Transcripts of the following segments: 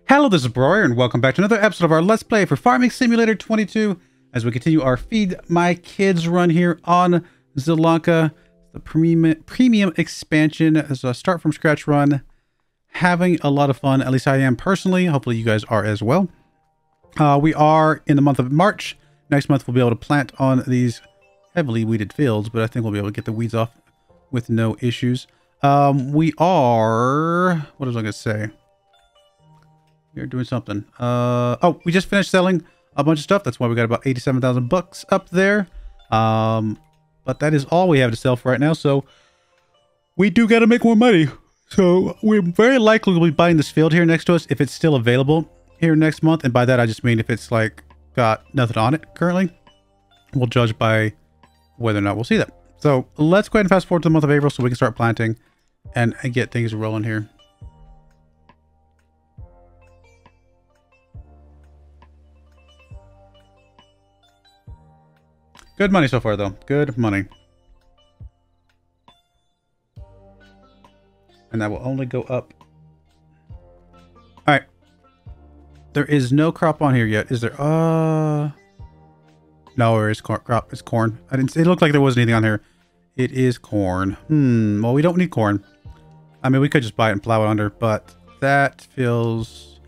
Hello, this is Broyar, and welcome back to another episode of our Let's Play for Farming Simulator 22 as we continue our Feed My Kids run here on Zielonka, the premium expansion as a start from scratch run. Having a lot of fun, at least I am personally. Hopefully you guys are as well. We are in the month of March. Next month we'll be able to plant on these heavily weeded fields, but I think we'll be able to get the weeds off with no issues. We are... what was I going to say? You're doing something. Oh, we just finished selling a bunch of stuff. That's why we got about 87,000 bucks up there. But that is all we have to sell for right now. So we do got to make more money. So we're very likely to be buying this field here next to us if it's still available here next month. And by that, I just mean if it's like got nothing on it currently. We'll judge by whether or not we'll see that. So let's go ahead and fast forward to the month of April so we can start planting and get things rolling here. Good money so far, though. Good money. And that will only go up. Alright. There is no crop on here yet, is there? No, there is crop. It's corn. It looked like there wasn't anything on here. It is corn. Well, we don't need corn. I mean, we could just buy it and plow it under, but that feels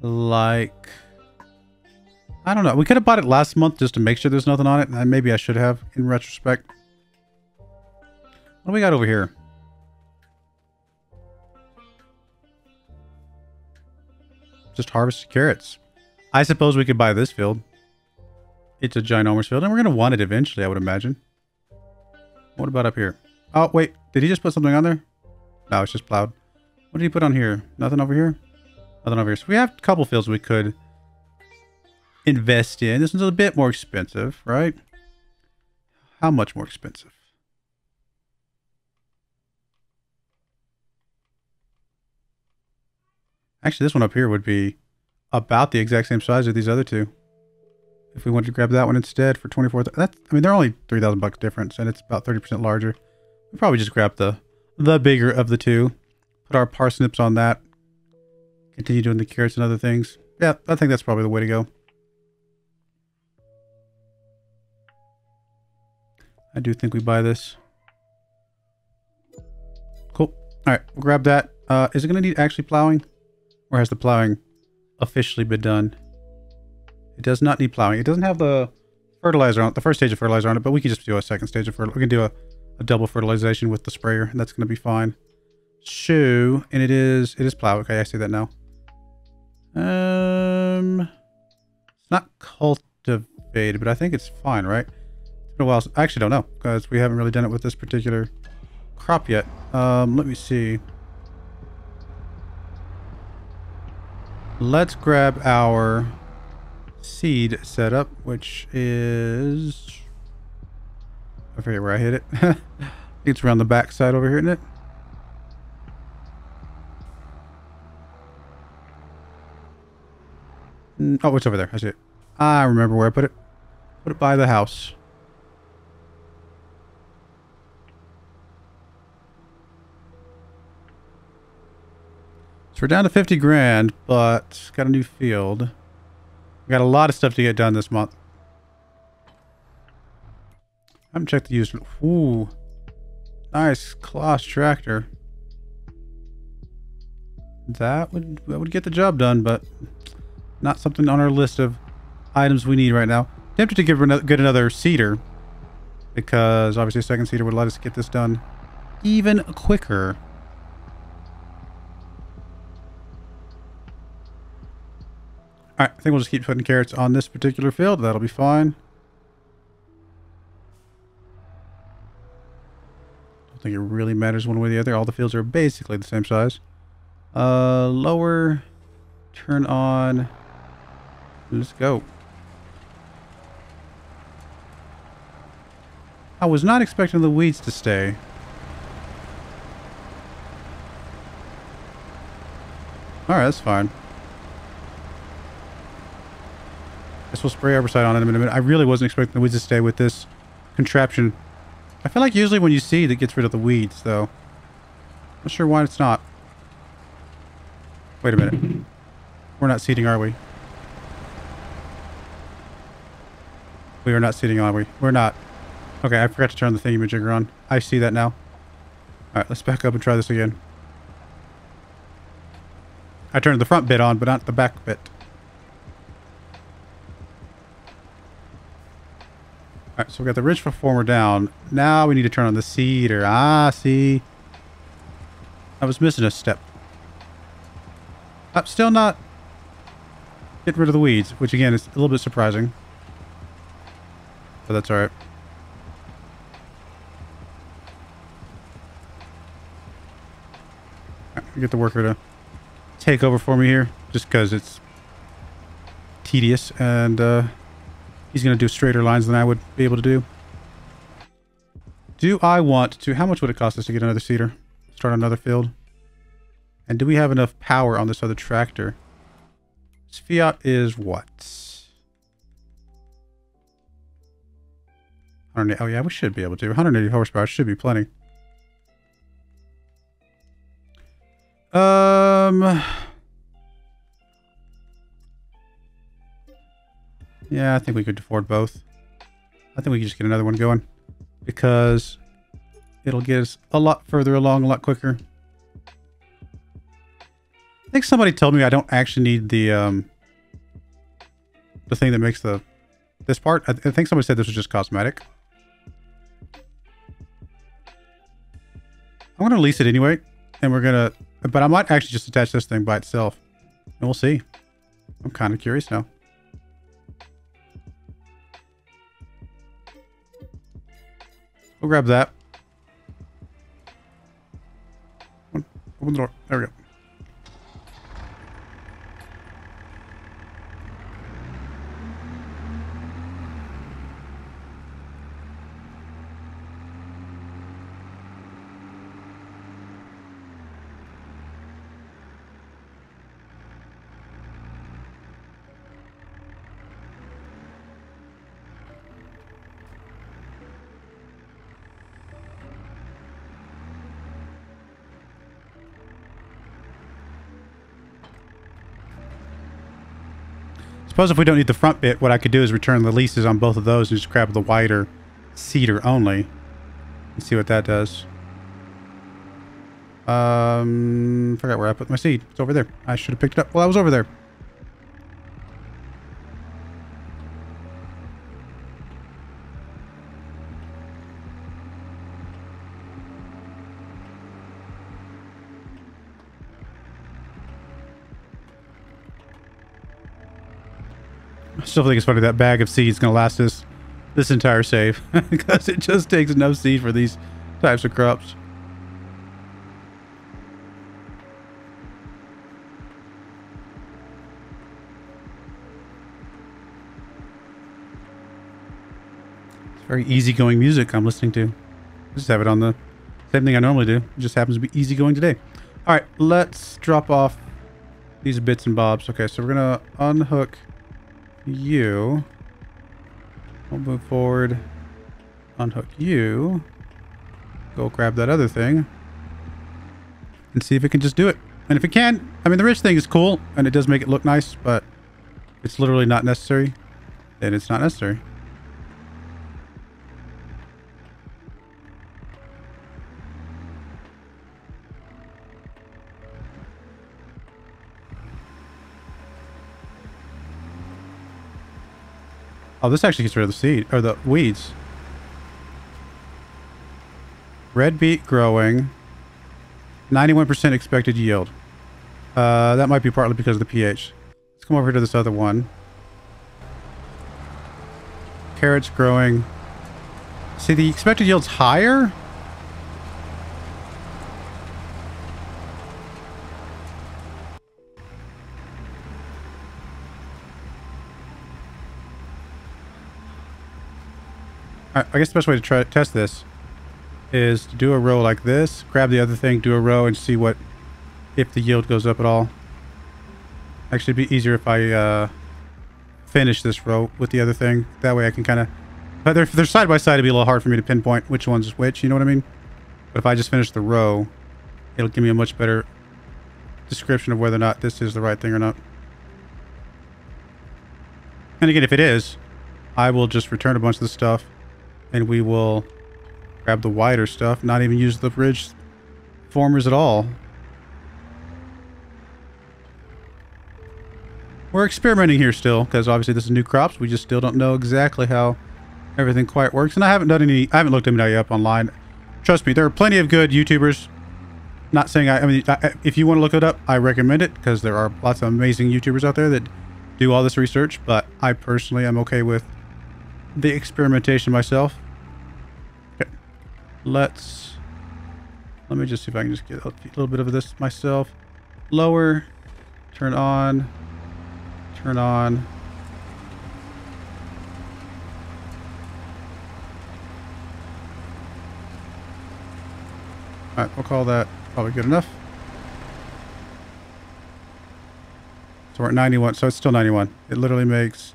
like... I don't know. We could have bought it last month just to make sure there's nothing on it. And maybe I should have in retrospect. What do we got over here? Just harvested carrots. I suppose we could buy this field. It's a ginormous field. And we're going to want it eventually, I would imagine. What about up here? Oh, wait. Did he just put something on there? No, it's just plowed. What did he put on here? Nothing over here? Nothing over here. So we have a couple fields we could... invest in. This one's a bit more expensive, right? How much more expensive? Actually, this one up here would be about the exact same size as these other two. If we wanted to grab that one instead for 24, that's, I mean, they're only 3,000 bucks difference, and it's about 30% larger. We'll probably just grab the bigger of the two. Put our parsnips on that. Continue doing the carrots and other things. Yeah, I think that's probably the way to go. I do think we buy this. Cool. All right, we'll grab that. Is it going to need actually plowing? Or has the plowing officially been done? It does not need plowing. It doesn't have the fertilizer on it, the first stage of fertilizer on it, but we can just do a second stage of fertilizer. We can do a double fertilization with the sprayer, and that's going to be fine. So, and it is plowed. Okay, I see that now. It's not cultivated, but I think it's fine, right? A while. I actually don't know because we haven't really done it with this particular crop yet. Let me see. Let's grab our seed setup, which is... I forget where I hit it. It's around the back side over here, isn't it? Oh, it's over there. I see it. I remember where I put it. Put it by the house. So we're down to 50 grand, but got a new field. We got a lot of stuff to get done this month. I haven't checked the used. Ooh, nice Kloss tractor. That would get the job done, but not something on our list of items we need right now. Tempted to get another seeder because obviously a second seeder would let us get this done even quicker. Alright, I think we'll just keep putting carrots on this particular field. That'll be fine. Don't think it really matters one way or the other. All the fields are basically the same size. Lower. Turn on. Let's go. I was not expecting the weeds to stay. Alright, that's fine. Guess we'll spray herbicide on it in a minute. I really wasn't expecting the weeds to stay with this contraption. I feel like usually when you seed, it gets rid of the weeds, though. Not sure why it's not. Wait a minute. We're not seeding, are we? We are not seeding, are we? We're not. Okay, I forgot to turn the thingy-majigger on. I see that now. Alright, let's back up and try this again. I turned the front bit on, but not the back bit. Alright, so we got the ridge performer down. Now we need to turn on the seeder. Ah, see. I was missing a step. I'm still not getting rid of the weeds, which again is a little bit surprising. But that's alright. Get the worker to take over for me here, just because it's tedious, and he's going to do straighter lines than I would be able to do. Do I want to... How much would it cost us to get another seeder? Start another field? And do we have enough power on this other tractor? This Fiat is what? 180, oh yeah, we should be able to. 180 horsepower should be plenty. Yeah, I think we could afford both. I think we can just get another one going, because it'll get us a lot further along, a lot quicker. I think somebody told me I don't actually need the thing that makes this part. I think somebody said this was just cosmetic. I'm gonna lease it anyway, and we're gonna... But I might actually just attach this thing by itself. And we'll see. I'm kind of curious now. We'll grab that. Open the door. There we go. Suppose if we don't need the front bit, what I could do is return the leases on both of those and just grab the wider seeder only. And see what that does. Forgot where I put my seed. It's over there. I should have picked it up while I was over there. I still think it's funny that bag of seed is going to last us this entire save. Because it just takes enough seed for these types of crops. It's very easygoing music I'm listening to. I just have it on the same thing I normally do. It just happens to be easygoing today. Alright, let's drop off these bits and bobs. Okay, so we're going to unhook you. We'll move forward. Unhook you. Go grab that other thing. And see if it can just do it. And if it can, I mean, the rich thing is cool, and it does make it look nice, but it's literally not necessary. Then it's not necessary. Oh, this actually gets rid of the seed, or the weeds. Red beet growing. 91% expected yield. That might be partly because of the pH. Let's come over to this other one. Carrots growing. See, the expected yield's higher? I guess the best way to try to test this is to do a row like this, grab the other thing, do a row, and see what, if the yield goes up at all. Actually, it'd be easier if I finish this row with the other thing. That way I can kind of... But if they're side by side, it'd be a little hard for me to pinpoint which one's which, you know what I mean? But if I just finish the row, it'll give me a much better description of whether or not this is the right thing or not. And again, if it is, I will just return a bunch of the stuff and we will grab the wider stuff, not even use the bridge formers at all. We're experimenting here still, because obviously this is new crops. We just still don't know exactly how everything quite works. And I haven't looked them up online. Trust me, there are plenty of good YouTubers. Not saying if you want to look it up, I recommend it, because there are lots of amazing YouTubers out there that do all this research, but I personally am okay with the experimentation myself. Okay. Let me just see if I can just get a little bit of this myself. Lower, turn on. Turn on. Alright, we'll call that probably good enough. So we're at 91, so it's still 91. It literally makes...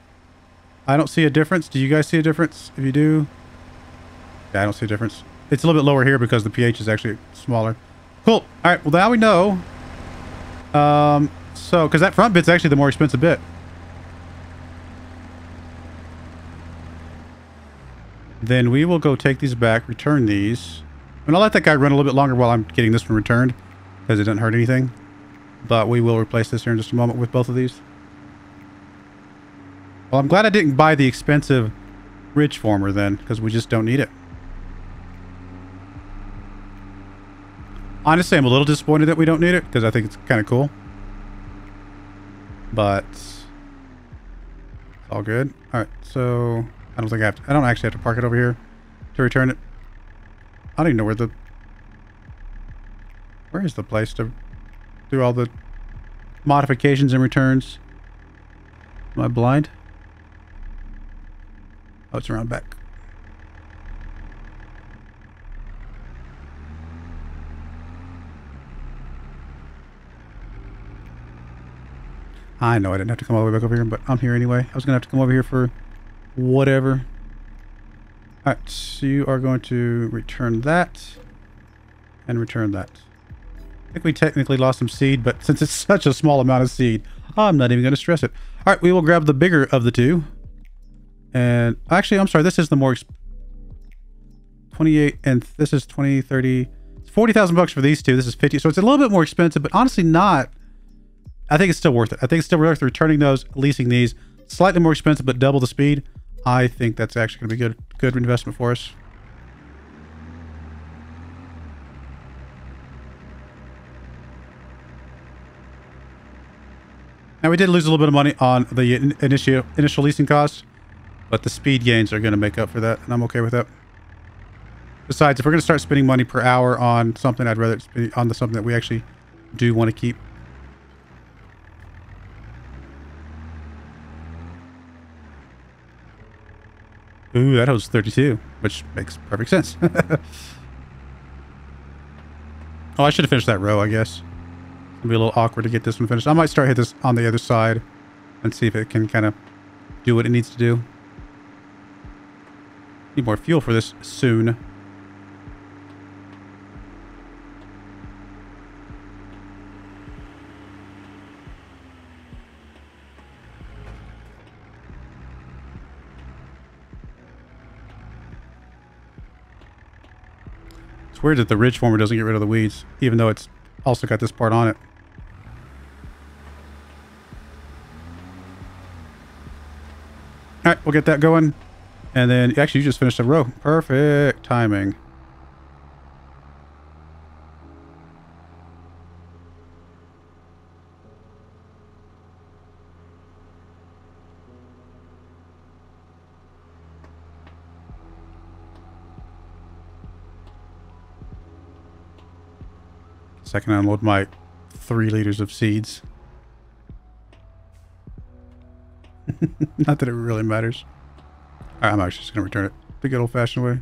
I don't see a difference. Do you guys see a difference? If you do... Yeah, I don't see a difference. It's a little bit lower here because the pH is actually smaller. Cool. Alright, well now we know. So, because that front bit's actually the more expensive bit. Then we will go take these back, return these. And I'll let that guy run a little bit longer while I'm getting this one returned, because it doesn't hurt anything. But we will replace this here in just a moment with both of these. Well, I'm glad I didn't buy the expensive ridge former then, because we just don't need it. Honestly, I'm a little disappointed that we don't need it, because I think it's kind of cool. But it's all good. Alright, so I don't actually have to park it over here to return it. I don't even know where is the place to do all the modifications and returns. Am I blind? Oh, it's around back. I know I didn't have to come all the way back over here, but I'm here anyway. I was going to have to come over here for whatever. Alright, so you are going to return that and return that. I think we technically lost some seed, but since it's such a small amount of seed, I'm not even going to stress it. Alright, we will grab the bigger of the two. And actually, I'm sorry, this is the more 28 and this is 20, 30. It's 40,000 bucks for these two. This is 50. So it's a little bit more expensive, but honestly not. I think it's still worth it. I think it's still worth returning those, leasing these. Slightly more expensive, but double the speed. I think that's actually going to be good investment for us. Now we did lose a little bit of money on the initial leasing costs, but the speed gains are going to make up for that, and I'm okay with that. Besides, if we're going to start spending money per hour on something, I'd rather spend on something that we actually do want to keep. Ooh, that was 32, which makes perfect sense. Oh, I should have finished that row, I guess. It'll be a little awkward to get this one finished. I might start hit this on the other side and see if it can kind of do what it needs to do. Need more fuel for this soon. It's weird that the ridge former doesn't get rid of the weeds, even though it's also got this part on it. All right, we'll get that going. And then, actually, you just finished a row. Perfect timing. So I can unload my 3 liters of seeds. Not that it really matters. Alright, I'm actually just going to return it the good old-fashioned way.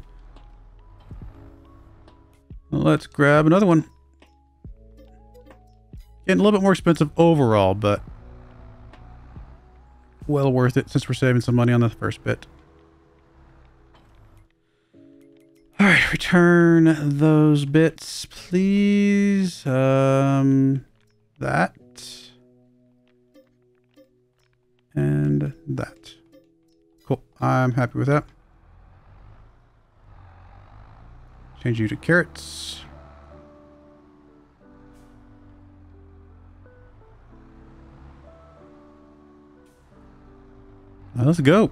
Let's grab another one. Getting a little bit more expensive overall, but well worth it since we're saving some money on the first bit. Alright, return those bits, please. That. And that. Cool. I'm happy with that. Change you to carrots. Now let's go.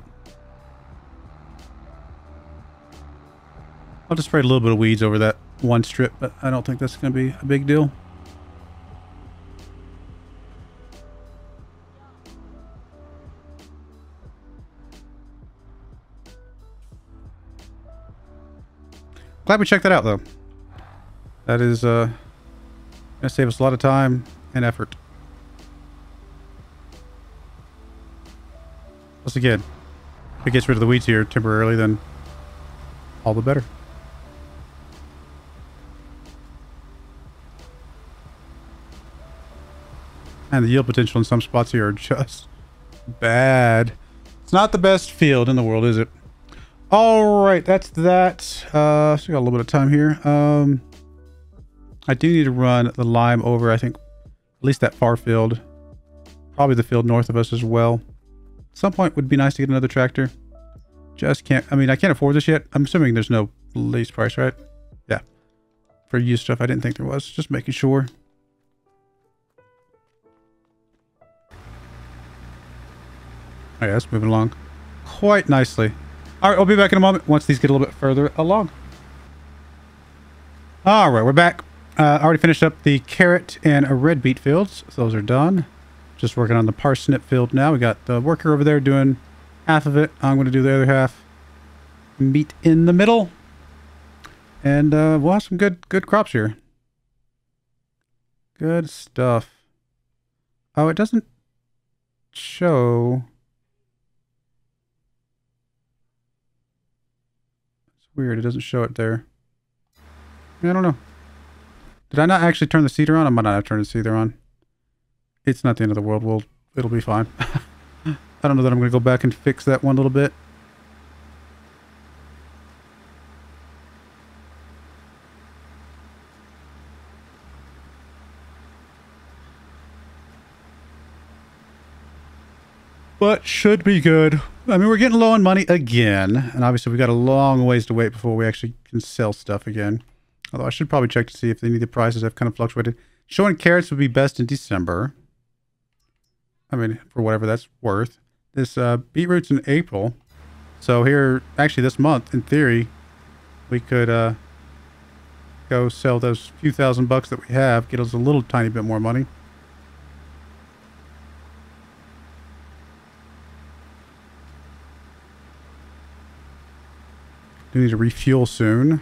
I'll just spray a little bit of weeds over that one strip, but I don't think that's going to be a big deal. Glad we checked that out, though. That is going to save us a lot of time and effort. Plus, again, if it gets rid of the weeds here temporarily, then all the better. And the yield potential in some spots here are just bad. It's not the best field in the world, is it? All right, that's that. So we got a little bit of time here. I do need to run the lime over, I think, at least that far field. Probably the field north of us as well. At some point would be nice to get another tractor. Just can't, I mean, I can't afford this yet. I'm assuming there's no lease price, right? Yeah. For used stuff, I didn't think there was. Just making sure. Oh, yeah, it's moving along quite nicely. All right, I'll be back in a moment once these get a little bit further along. All right, we're back. I already finished up the carrot and red beet fields. So those are done. Just working on the parsnip field now. We got the worker over there doing half of it. I'm going to do the other half. Meet in the middle. And we'll have some good crops here. Good stuff. Oh, it doesn't show... Weird, it doesn't show it there. I don't know. Did I not actually turn the seeder on? I might not have turned the seeder on. It's not the end of the world. It'll be fine. I don't know that I'm going to go back and fix that one little bit. But should be good. I mean, we're getting low on money again. And obviously, we've got a long ways to wait before we actually can sell stuff again. Although I should probably check to see if any of the prices have kind of fluctuated. Showing carrots would be best in December. I mean, for whatever that's worth. This beetroot's in April. So here, actually this month, in theory, we could go sell those few $1,000 that we have. Get us a little tiny bit more money. Do need to refuel soon.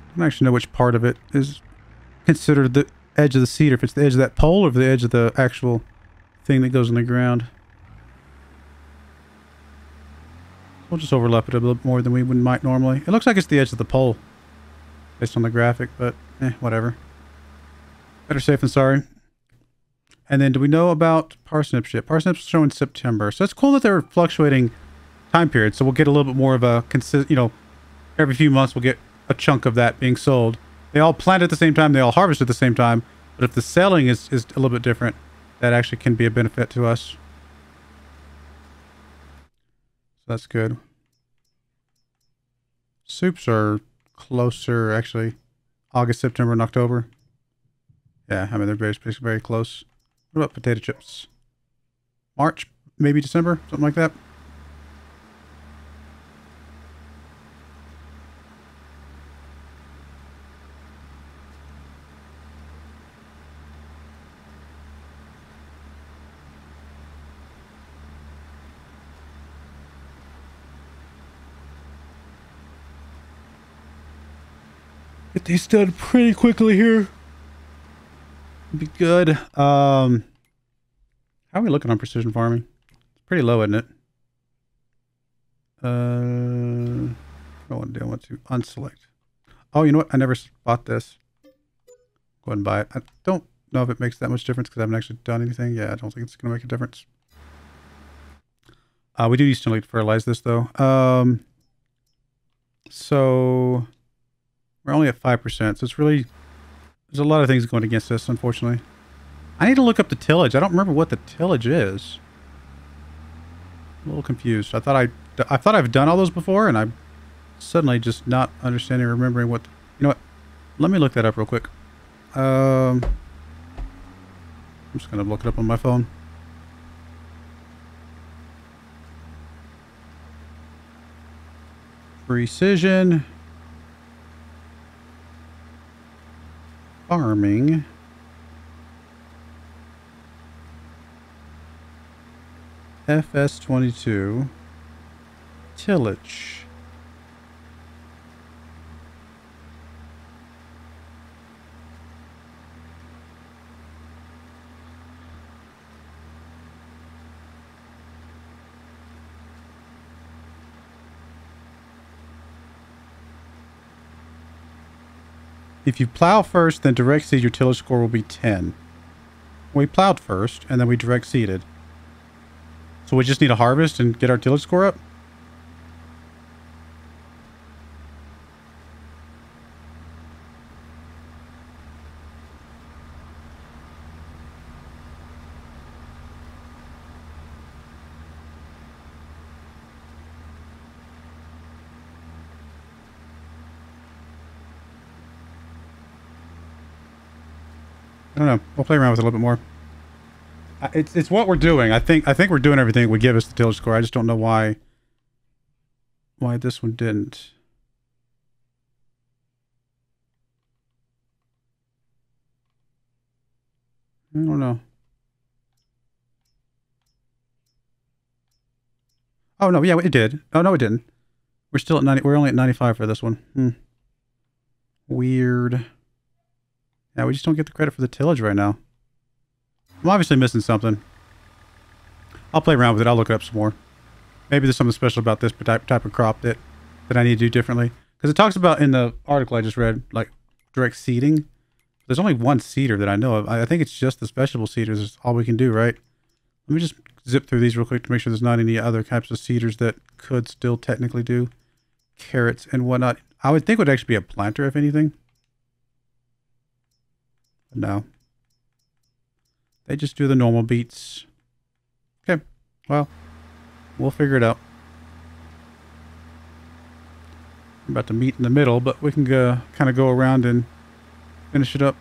I don't actually know which part of it is considered the edge of the seeder. If it's the edge of that pole or the edge of the actual thing that goes in the ground. We'll just overlap it a little more than we might normally. It looks like it's the edge of the pole based on the graphic, but whatever. Better safe than sorry. And then do we know about parsnips yet? Parsnips showing September. So it's cool that they're fluctuating time periods. So we'll get a little bit more of a every few months we'll get a chunk of that being sold. They all plant at the same time. They all harvest at the same time. But if the selling is a little bit different, that actually can be a benefit to us. That's good. Soups are closer, actually. August, September, and October. Yeah, I mean, they're basically very close. What about potato chips? March, maybe December, something like that. Get these done pretty quickly here. Be good. How are we looking on precision farming? It's pretty low, isn't it? I want to unselect. Oh, you know what? I never bought this. Go ahead and buy it. I don't know if it makes that much difference because I haven't actually done anything. Yeah, I don't think it's going to make a difference. We do still need to fertilize this though. So we're only at 5%. So it's really, there's a lot of things going against us, unfortunately. I need to look up the tillage. I don't remember what the tillage is. I'm a little confused. I thought I've done all those before, and I'm suddenly just not understanding or remembering what. You know what? Let me look that up real quick. I'm just gonna look it up on my phone. Precision farming. FS22 tillage. If you plow first, then direct seed, your tillage score will be 10. We plowed first, and then we direct seeded. So we just need to harvest and get our tillage score up? I don't know. We'll play around with it a little bit more. It's what we're doing. I think we're doing everything that would give us the tillage score. I just don't know why this one didn't. I don't know. Oh no, yeah, it did. Oh no, it didn't. We're still at 90. We're only at 95 for this one. Weird. Yeah, we just don't get the credit for the tillage right now. I'm obviously missing something. I'll play around with it. I'll look it up some more. Maybe there's something special about this type of crop that I need to do differently. Because it talks about in the article I just read, like direct seeding. There's only one seeder that I know of. I think it's just the vegetable seeders is all we can do, right? Let me just zip through these real quick to make sure there's not any other types of seeders that could still technically do carrots and whatnot. I would think it would actually be a planter, if anything. But no. They just do the normal beets. Okay. Well, we'll figure it out. I'm about to meet in the middle, but we can kind of go around and finish it up.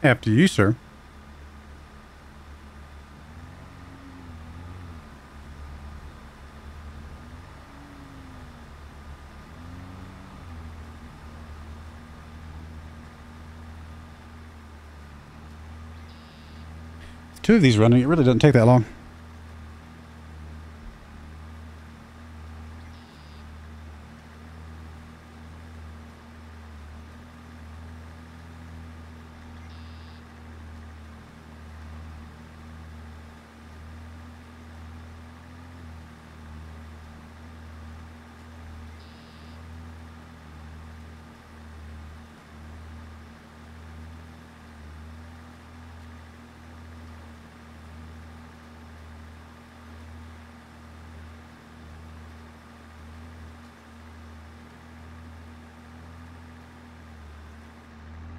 After you, sir. With two of these running, it really doesn't take that long.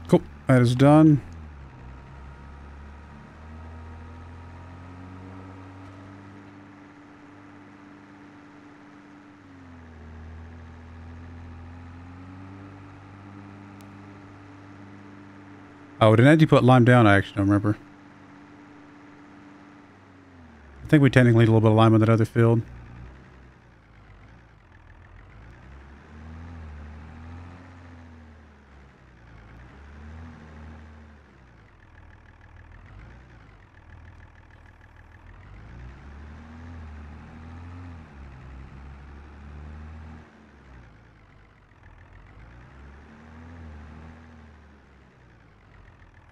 Cool. That is done. Oh, did Andy put lime down? I actually don't remember. I think we technically need a little bit of lime on that other field.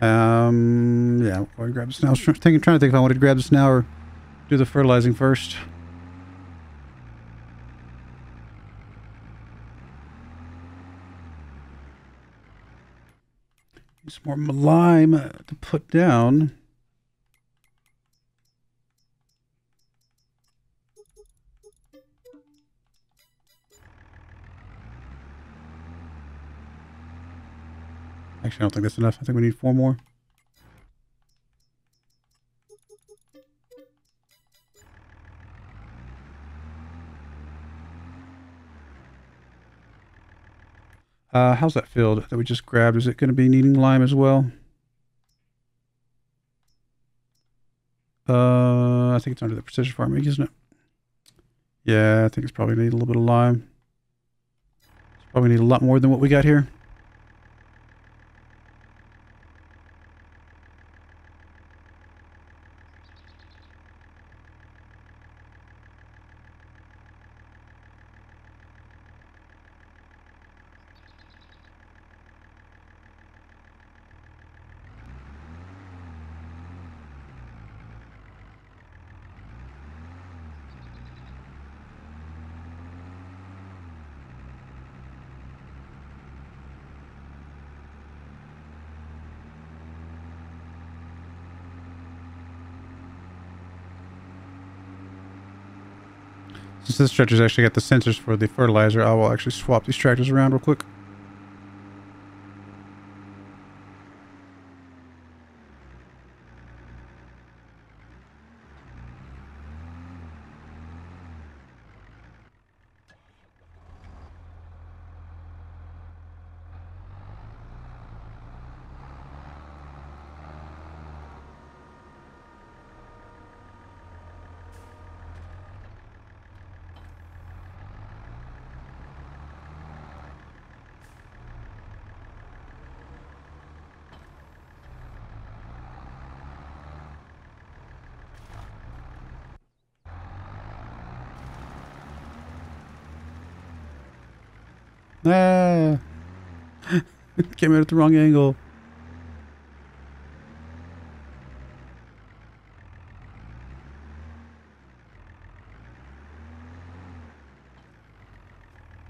Yeah, I'll grab this now. I was trying to think if I wanted to grab this now or do the fertilizing first. Some more lime to put down. Actually, I don't think that's enough. I think we need 4 more. How's that field that we just grabbed? Is it going to be needing lime as well? I think it's under the precision farming, isn't it? Yeah, I think it's probably need a little bit of lime. It's probably need a lot more than what we got here. Since this tractor's actually got the sensors for the fertilizer, I will actually swap these tractors around real quick. Ah! Came out at the wrong angle.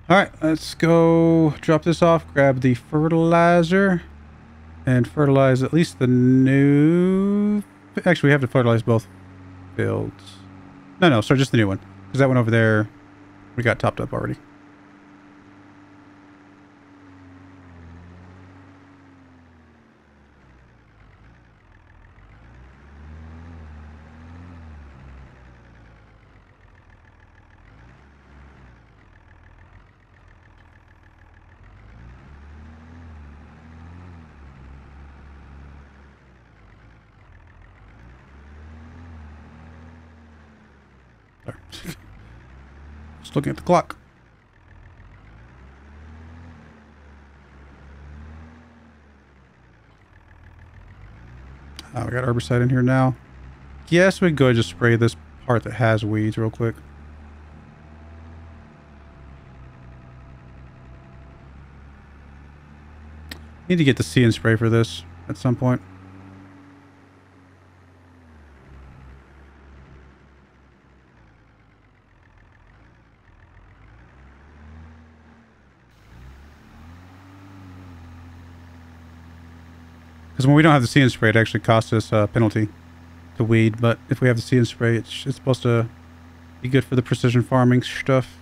Alright, let's go drop this off, grab the fertilizer, and fertilize at least the new... Actually, we have to fertilize both fields. No, sorry, just the new one. Because that one over there, we got topped up already. Just looking at the clock. We got herbicide in here now. Yes, we can go ahead and just spray this part that has weeds real quick. Need to get the See and spray for this at some point. Because when we don't have the See and spray, it actually costs us a penalty to weed. But if we have the See and spray, it's supposed to be good for the precision farming stuff.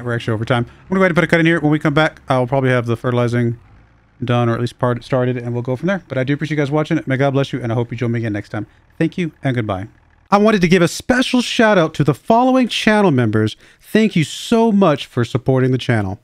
We're actually over time. I'm going to go ahead and put a cut in here. When we come back, I'll probably have the fertilizing done, or at least part started, and we'll go from there. But I do appreciate you guys watching. May God bless you, and I hope you join me again next time. Thank you, and goodbye. I wanted to give a special shout out to the following channel members. Thank you so much for supporting the channel.